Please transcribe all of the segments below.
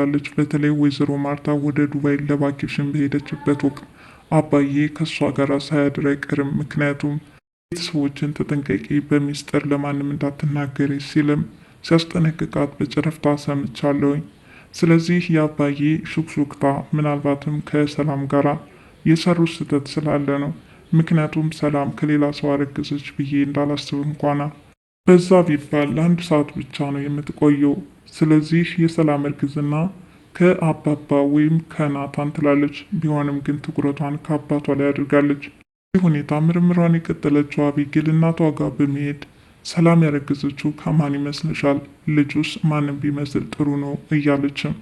ትላለች። በተለይ ወይዘሮ ማርታ ወደ ዱባይ ለቫኬሽን በሄደችበት ወቅት አባዬ ከእሷ ጋር ሳያድር አይቀርም፣ ምክንያቱም ቤተሰቦችን ተጠንቀቂ፣ በሚስጥር ለማንም እንዳትናገሪ ሲልም ሲያስጠነቅቃት በጨረፍታ ሰምቻለሁኝ። ስለዚህ የአባዬ ሹክሹክታ ምናልባትም ከሰላም ጋራ የሰሩት ስህተት ስላለ ነው። ምክንያቱም ሰላም ከሌላ ሰው አረገዘች ብዬ እንዳላስብ እንኳና በዛ ቢባል ለአንድ ሰዓት ብቻ ነው የምትቆየው። ስለዚህ የሰላም እርግዝና ከአባባ ወይም ከናታን ትላለች። ቢሆንም ግን ትኩረቷን ከአባቷ ላይ አድርጋለች። ይህ ሁኔታ ምርምሯን የቀጠለችው አቢጌል እናቷ ጋር በመሄድ ሰላም ያረገዘችው ከማን ይመስልሻል? ልጁስ ማንም ቢመስል ጥሩ ነው እያለችም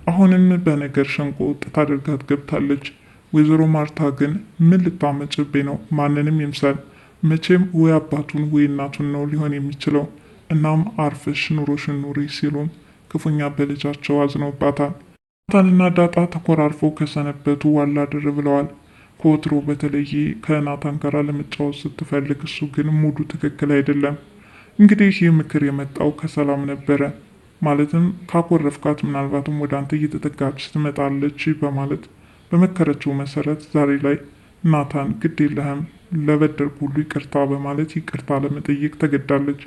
አሁንም በነገር ሸንቆጥ ታደርጋት ገብታለች። ወይዘሮ ማርታ ግን ምን ልታመጭብኝ ነው? ማንንም ይምሰል መቼም ወይ አባቱን ወይ እናቱን ነው ሊሆን የሚችለው። እናም አርፈሽ ኑሮሽን ኑሪ ሲሉም ክፉኛ በልጃቸው አዝነውባታል። ናታንና ዳጣ ተኮራርፈው ከሰነበቱ ዋላ ድር ብለዋል። ከወትሮ በተለየ ከናታን ጋር ለመጫወት ስትፈልግ እሱ ግን ሙዱ ትክክል አይደለም። እንግዲህ ይህ ምክር የመጣው ከሰላም ነበረ። ማለትም ካኮረፍካት ምናልባትም ወደ አንተ እየተጠጋች ትመጣለች በማለት በመከረችው መሰረት ዛሬ ላይ ናታን ግድ የለህም ለበደልኩ ሁሉ ይቅርታ በማለት ይቅርታ ለመጠየቅ ተገዳለች።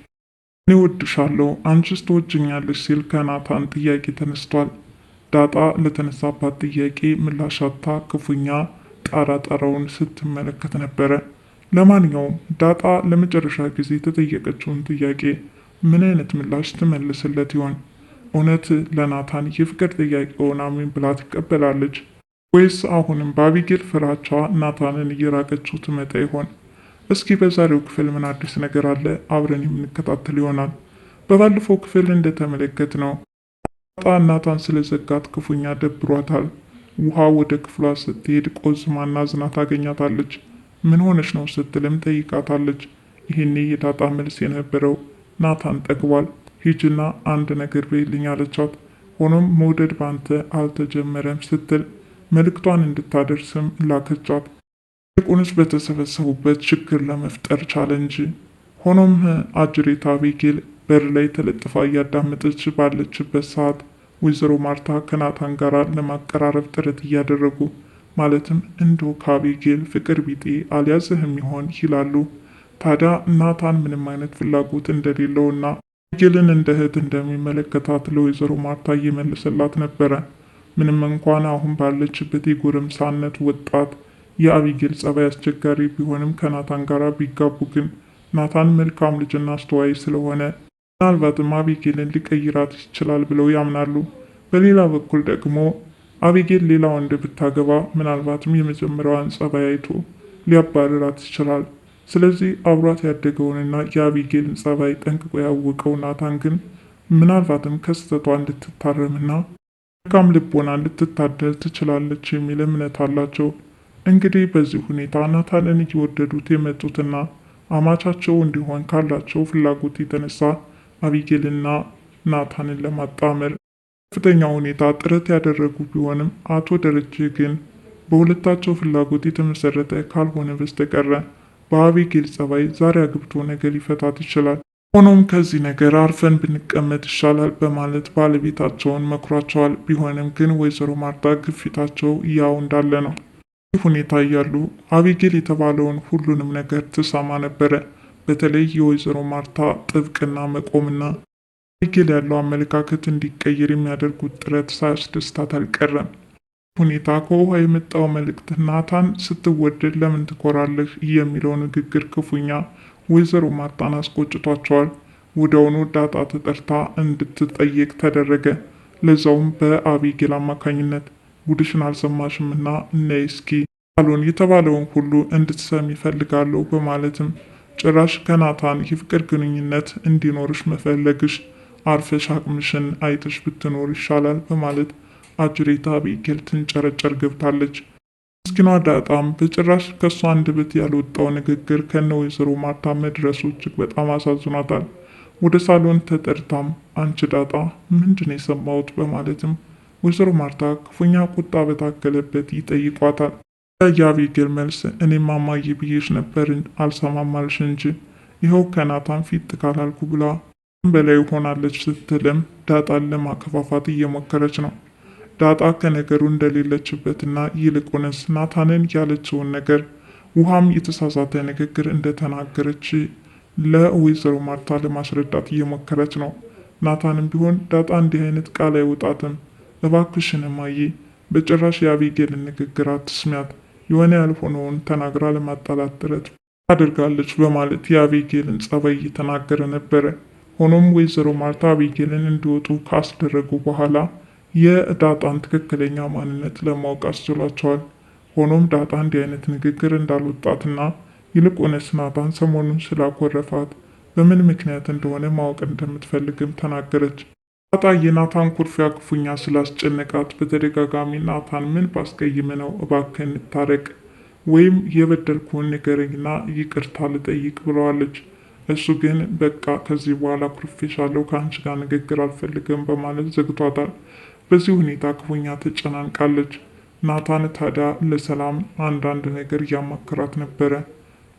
እኔ ወድሻለሁ አንቺስ ትወጅኛለች ሲል ከናታን ጥያቄ ተነስቷል። ዳጣ ለተነሳባት ጥያቄ ምላሻታ ክፉኛ ጣራውን ስትመለከት ነበረ። ለማንኛውም ዳጣ ለመጨረሻ ጊዜ የተጠየቀችውን ጥያቄ ምን አይነት ምላሽ ትመልስለት ይሆን? እውነት ለናታን የፍቅር ጥያቄውን አሜን ብላ ትቀበላለች ወይስ አሁንም በአቢጌል ፍራቻ ናታንን እየራቀችው ትመጣ ይሆን? እስኪ በዛሬው ክፍል ምን አዲስ ነገር አለ? አብረን የምንከታተል ይሆናል። በባለፈው ክፍል እንደተመለከት ነው ዳጣ ናታን ስለዘጋት ክፉኛ ደብሯታል። ውሃ ወደ ክፍሏ ስትሄድ ቆዝማና ዝና ታገኛታለች። ምን ሆነች ነው ስትልም ጠይቃታለች። ይህኔ የዳጣ መልስ የነበረው ናታን ጠግቧል፣ ሂጅና አንድ ነገር በይልኝ አለቻት። ሆኖም መውደድ ባንተ አልተጀመረም ስትል መልእክቷን እንድታደርስም ላከቻት። ይልቁንስ በተሰበሰቡበት ችግር ለመፍጠር ቻለ እንጂ። ሆኖም አጅሬት አቢጌል በር ላይ ተለጥፋ እያዳመጠች ባለችበት ሰዓት ወይዘሮ ማርታ ከናታን ጋር ለማቀራረብ ጥረት እያደረጉ ማለትም እንደው ከአቢጌል ፍቅር ቢጤ አልያዝህም ይሆን ይላሉ። ታዲያ ናታን ምንም አይነት ፍላጎት እንደሌለውና አቢጌልን እንደ እህት እንደሚመለከታት ለወይዘሮ ማርታ እየመለሰላት ነበረ። ምንም እንኳን አሁን ባለችበት የጎረምሳነት ወጣት የአቢጌል ጸባይ አስቸጋሪ ቢሆንም ከናታን ጋር ቢጋቡ ግን ናታን መልካም ልጅና አስተዋይ ስለሆነ ምናልባትም አቢጌልን ሊቀይራት ይችላል ብለው ያምናሉ። በሌላ በኩል ደግሞ አቢጌል ሌላ ወንድ ብታገባ ምናልባትም የመጀመሪያዋን ጸባይ አይቶ ሊያባርራት ይችላል። ስለዚህ አብሯት ያደገውንና የአቢጌልን ጸባይ ጠንቅቆ ያወቀው ናታን ግን ምናልባትም ከስተቷ እንድትታረምና መልካም ልቦና ልትታደል ትችላለች የሚል እምነት አላቸው። እንግዲህ በዚህ ሁኔታ ናታንን እየወደዱት የመጡትና አማቻቸው እንዲሆን ካላቸው ፍላጎት የተነሳ አቢጌልና ናታንን ለማጣመር ከፍተኛ ሁኔታ ጥረት ያደረጉ ቢሆንም አቶ ደረጀ ግን በሁለታቸው ፍላጎት የተመሰረተ ካልሆነ በስተቀረ በአቢጌል ጸባይ ዛሬ አግብቶ ነገር ሊፈታት ይችላል። ሆኖም ከዚህ ነገር አርፈን ብንቀመጥ ይሻላል በማለት ባለቤታቸውን መክሯቸዋል። ቢሆንም ግን ወይዘሮ ማርታ ግፊታቸው ያው እንዳለ ነው። ይህ ሁኔታ እያሉ አቢጌል የተባለውን ሁሉንም ነገር ትሰማ ነበረ። በተለይ የወይዘሮ ማርታ ጥብቅና መቆምና አቢጌል ያለው አመለካከት እንዲቀየር የሚያደርጉት ጥረት ሳያስደስታት አልቀረም። ሁኔታ ከውሃ የመጣው መልእክት ናታን ስትወደድ ለምን ትኮራለህ የሚለው ንግግር ክፉኛ ወይዘሮ ማርታን አስቆጭቷቸዋል። ወዲያውኑ ዳጣ ተጠርታ እንድትጠየቅ ተደረገ። ለዛውም በአቢጌል አማካኝነት ጉድሽን አልሰማሽምና ነይ እስኪ ሳሎን የተባለውን ሁሉ እንድትሰሚ ይፈልጋለሁ በማለትም ጭራሽ ከናታን የፍቅር ግንኙነት እንዲኖርሽ መፈለግሽ አርፈሽ አቅምሽን አይተሽ ብትኖር ይሻላል በማለት አጅሬታ አቢጌል ትንጨረጨር ገብታለች። ምስኪኗ ዳጣም በጭራሽ ከሷ አንደበት ያልወጣው ንግግር ከነ ወይዘሮ ማርታ መድረሱ እጅግ በጣም አሳዝኗታል። ወደ ሳሎን ተጠርታም አንቺ ዳጣ ምንድን የሰማሁት በማለትም ወይዘሮ ማርታ ክፉኛ ቁጣ በታከለበት ይጠይቋታል። የአቢጌል መልስ እኔም ማማዬ ብዬሽ ነበር አልሰማም አልሽ እንጂ ይኸው ከናታን ፊት ካላልኩ ብላ በላይ ሆናለች ስትልም ዳጣን ለማከፋፋት እየሞከረች ነው። ዳጣ ከነገሩ እንደሌለችበትና ይልቁንስ ናታንን ያለችውን ነገር ውሃም የተሳሳተ ንግግር እንደተናገረች ለወይዘሮ ማርታ ለማስረዳት እየሞከረች ነው። ናታንም ቢሆን ዳጣ እንዲህ አይነት ቃል አይወጣትም፣ እባክሽን እማዬ በጭራሽ የአቤጌልን ንግግር አትስሚያት፣ የሆነ ያልሆነውን ተናግራ ለማጣላት ጥረት ታደርጋለች በማለት የአቤጌልን ጸባይ እየተናገረ ነበረ። ሆኖም ወይዘሮ ማርታ አቤጌልን እንዲወጡ ካስደረጉ በኋላ የዳጣን ትክክለኛ ማንነት ለማወቅ አስችሏቸዋል። ሆኖም ዳጣ እንዲህ አይነት ንግግር እንዳልወጣትና ይልቁንስ ናታን ሰሞኑን ስላኮረፋት በምን ምክንያት እንደሆነ ማወቅ እንደምትፈልግም ተናገረች። ዳጣ የናታን ኩርፊያ ክፉኛ ስላስጨነቃት በተደጋጋሚ ናታን ምን ባስቀይም ነው እባክህ እንታረቅ ወይም የበደልኩን ንገረኝና ይቅርታ ልጠይቅ ብለዋለች። እሱ ግን በቃ ከዚህ በኋላ ኩርፌሻለሁ፣ ከአንቺ ጋር ንግግር አልፈልግም በማለት ዘግቷታል። በዚህ ሁኔታ ክፉኛ ተጨናንቃለች። ናታን ታዲያ ለሰላም አንዳንድ ነገር እያማከራት ነበረ።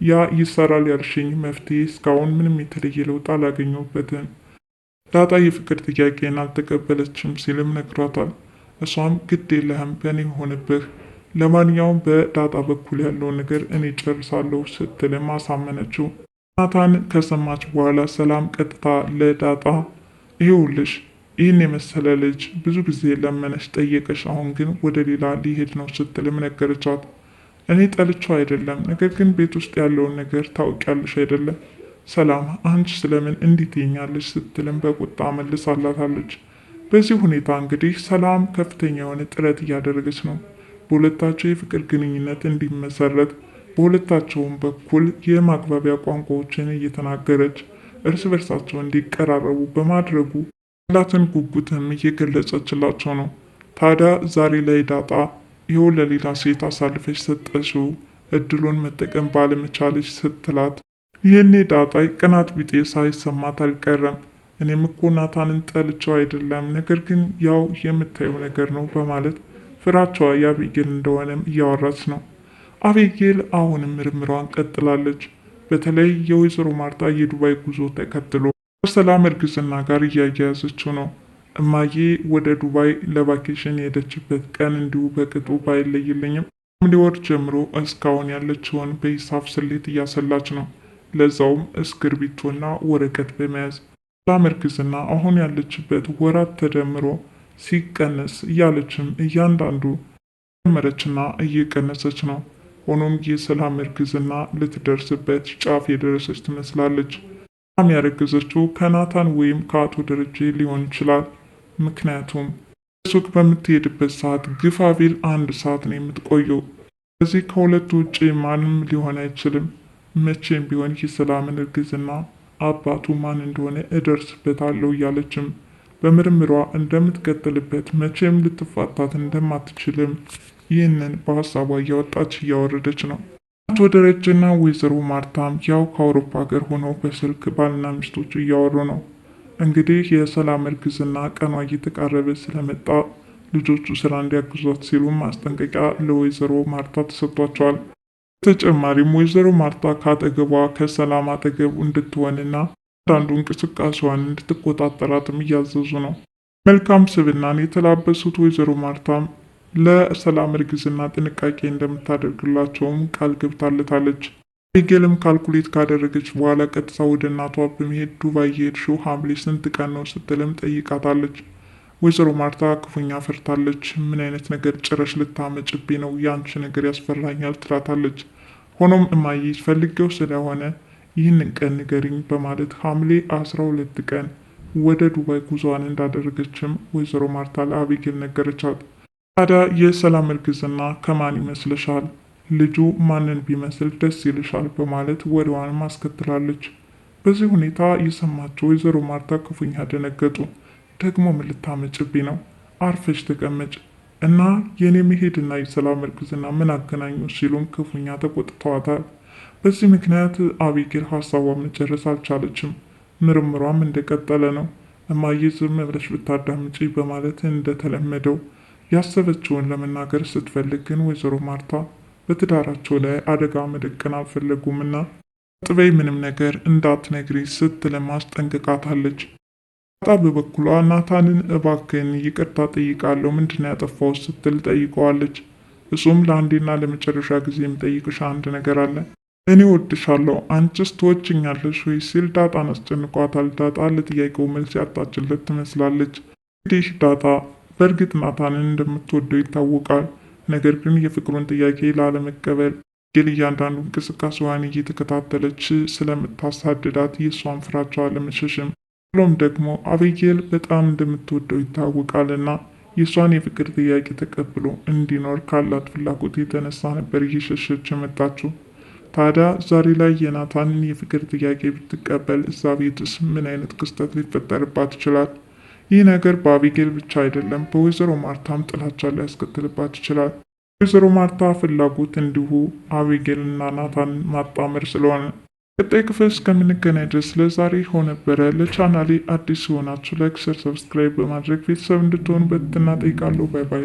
ያ ይሰራል ያልሽኝ መፍትሄ እስካሁን ምንም የተለየ ለውጥ አላገኘሁበትም። ዳጣ የፍቅር ጥያቄን አልተቀበለችም ሲልም ነግሯታል። እሷም ግድ የለህም በእኔ ሆንብህ፣ ለማንኛውም በዳጣ በኩል ያለው ነገር እኔ ጨርሳለሁ ስትልም አሳመነችው። ናታን ከሰማች በኋላ ሰላም ቀጥታ ለዳጣ ይኸውልሽ ይህን የመሰለ ልጅ ብዙ ጊዜ ለመነሽ ጠየቀሽ፣ አሁን ግን ወደ ሌላ ሊሄድ ነው ስትልም ነገረቻት። እኔ ጠልቼው አይደለም፣ ነገር ግን ቤት ውስጥ ያለውን ነገር ታውቂያለሽ አይደለም ሰላም፣ አንቺ ስለምን እንዲህ ትይኛለሽ ስትልም በቁጣ መልሳላታለች። በዚህ ሁኔታ እንግዲህ ሰላም ከፍተኛ የሆነ ጥረት እያደረገች ነው በሁለታቸው የፍቅር ግንኙነት እንዲመሰረት፣ በሁለታቸውም በኩል የማግባቢያ ቋንቋዎችን እየተናገረች እርስ በርሳቸው እንዲቀራረቡ በማድረጉ ያላትን ጉጉትም እየገለጸችላቸው ነው። ታዲያ ዛሬ ላይ ዳጣ ይኸው ለሌላ ሴት አሳልፈች ሰጠሽው እድሉን መጠቀም ባለመቻለች ስትላት፣ ይህኔ ዳጣ ቅናት ቢጤ ሳይሰማት አልቀረም። እኔም እኮ ናታንን ጠልቼው አይደለም፣ ነገር ግን ያው የምታየው ነገር ነው በማለት ፍራቸዋ የአቤጌል እንደሆነም እያወራች ነው። አቤጌል አሁንም ምርምሯን ቀጥላለች። በተለይ የወይዘሮ ማርታ የዱባይ ጉዞ ተከትሎ ከሰላም እርግዝና ጋር እያያያዘችው ነው። እማዬ ወደ ዱባይ ለቫኬሽን የሄደችበት ቀን እንዲሁ በቅጡ ባይለይልኝም ሐምሌ ወር ጀምሮ እስካሁን ያለችውን በሂሳብ ስሌት እያሰላች ነው። ለዛውም እስክርቢቶና ወረቀት በመያዝ ሰላም እርግዝና አሁን ያለችበት ወራት ተደምሮ ሲቀነስ እያለችም እያንዳንዱ ጨመረችና እየቀነሰች ነው። ሆኖም የሰላም እርግዝና ልትደርስበት ጫፍ የደረሰች ትመስላለች። ሰላም ያረገዘችው ከናታን ወይም ከአቶ ደረጀ ሊሆን ይችላል። ምክንያቱም ሱቅ በምትሄድበት ሰዓት ግፋ ቢል 1 ሰዓት ነው የምትቆየው። ከዚህ ከሁለቱ ውጭ ማንም ሊሆን አይችልም። መቼም ቢሆን የሰላምን እርግዝና አባቱ ማን እንደሆነ እደርስበታለሁ እያለችም በምርምሯ እንደምትቀጥልበት መቼም ልትፋታት እንደማትችልም ይህንን በሀሳቧ እያወጣች እያወረደች ነው። አቶ ደረጀና ወይዘሮ ማርታም ያው ከአውሮፓ ሀገር ሆነው በስልክ ባልና ሚስቶቹ እያወሩ ነው። እንግዲህ የሰላም እርግዝና ቀኗ እየተቃረበ ስለመጣ ልጆቹ ስራ እንዲያግዟት ሲሉ ማስጠንቀቂያ ለወይዘሮ ማርታ ተሰጥቷቸዋል። በተጨማሪም ወይዘሮ ማርታ ከአጠገቧ ከሰላም አጠገቡ እንድትሆንና አንዳንዱ እንቅስቃሴዋን እንድትቆጣጠራትም እያዘዙ ነው። መልካም ስብናን የተላበሱት ወይዘሮ ማርታም ለሰላም እርግዝና ጥንቃቄ እንደምታደርግላቸውም ቃል ገብታለታለች። አቤጌልም ካልኩሌት ካደረገች በኋላ ቀጥታ ወደ እናቷ በመሄድ ዱባይ የሄድሽው ሐምሌ ስንት ቀን ነው ስትልም ጠይቃታለች። ወይዘሮ ማርታ ክፉኛ ፈርታለች። ምን አይነት ነገር ጭረሽ ልታመጭብኝ ነው? ያንቺ ነገር ያስፈራኛል ትላታለች። ሆኖም እማዬ ፈልጌው ስለሆነ ይህንን ቀን ንገሪኝ በማለት ሐምሌ 12 ቀን ወደ ዱባይ ጉዞዋን እንዳደረገችም ወይዘሮ ማርታ ለአቤጌል ነገረቻት። ታዲያ የሰላም እርግዝና ከማን ይመስልሻል? ልጁ ማንን ቢመስል ደስ ይልሻል? በማለት ወሬዋንም አስከትላለች። በዚህ ሁኔታ የሰማቸው ወይዘሮ ማርታ ክፉኛ ደነገጡ። ደግሞ ምን ልታመጭብኝ ነው? አርፈሽ ተቀመጭ እና የኔ መሄድና የሰላም እርግዝና ምን አገናኙ? ሲሉም ክፉኛ ተቆጥተዋታል። በዚህ ምክንያት አቤጌል ሀሳቧን መጨረስ አልቻለችም። ምርምሯም እንደቀጠለ ነው። እማዬ ዝም ብለሽ ብታዳምጪ በማለት እንደተለመደው ያሰበችውን ለመናገር ስትፈልግ ግን ወይዘሮ ማርታ በትዳራቸው ላይ አደጋ መደቀን አልፈለጉምና ጥበይ ምንም ነገር እንዳትነግሪ ስትል ማስጠንቅቃታለች። ዳጣ በበኩሏ ናታንን እባክህን ይቅርታ ጠይቃለሁ፣ ምንድነው ያጠፋው ስትል ጠይቀዋለች። እሱም ለአንዴና ለመጨረሻ ጊዜ የምጠይቅሽ አንድ ነገር አለ፣ እኔ ወድሻለሁ፣ አንቺስ ትወጂኛለሽ ወይ ሲል ዳጣን አስጨንቋታል። ዳጣ ለጥያቄው መልስ ያጣችለት ትመስላለች። እንግዲህ ዳጣ በእርግጥ ናታንን እንደምትወደው ይታወቃል። ነገር ግን የፍቅሩን ጥያቄ ላለመቀበል ግን እያንዳንዱ እንቅስቃሴዋን እየተከታተለች ስለምታሳድዳት የእሷን ፍራቻ ለመሸሽም ብሎም ደግሞ አቤጌል በጣም እንደምትወደው ይታወቃልና የእሷን የፍቅር ጥያቄ ተቀብሎ እንዲኖር ካላት ፍላጎት የተነሳ ነበር እየሸሸች የመጣችው። ታዲያ ዛሬ ላይ የናታንን የፍቅር ጥያቄ ብትቀበል እዛ ቤትስ ምን አይነት ክስተት ሊፈጠርባት ይችላል? ይህ ነገር በአቤጌል ብቻ አይደለም፣ በወይዘሮ ማርታም ጥላቻ ሊያስከትልባት ይችላል። ወይዘሮ ማርታ ፍላጎት እንዲሁ አቤጌልና ናታንን ማጣመር ስለሆነ ቀጣይ ክፍል እስከምንገናኝ ድረስ ለዛሬ ሆነ ነበረ። ለቻናሌ አዲስ ሲሆናችሁ ላይክ፣ ሸር፣ ሰብስክራይብ በማድረግ ቤተሰብ እንድትሆኑ በትህትና እጠይቃለሁ። ባይ ባይ።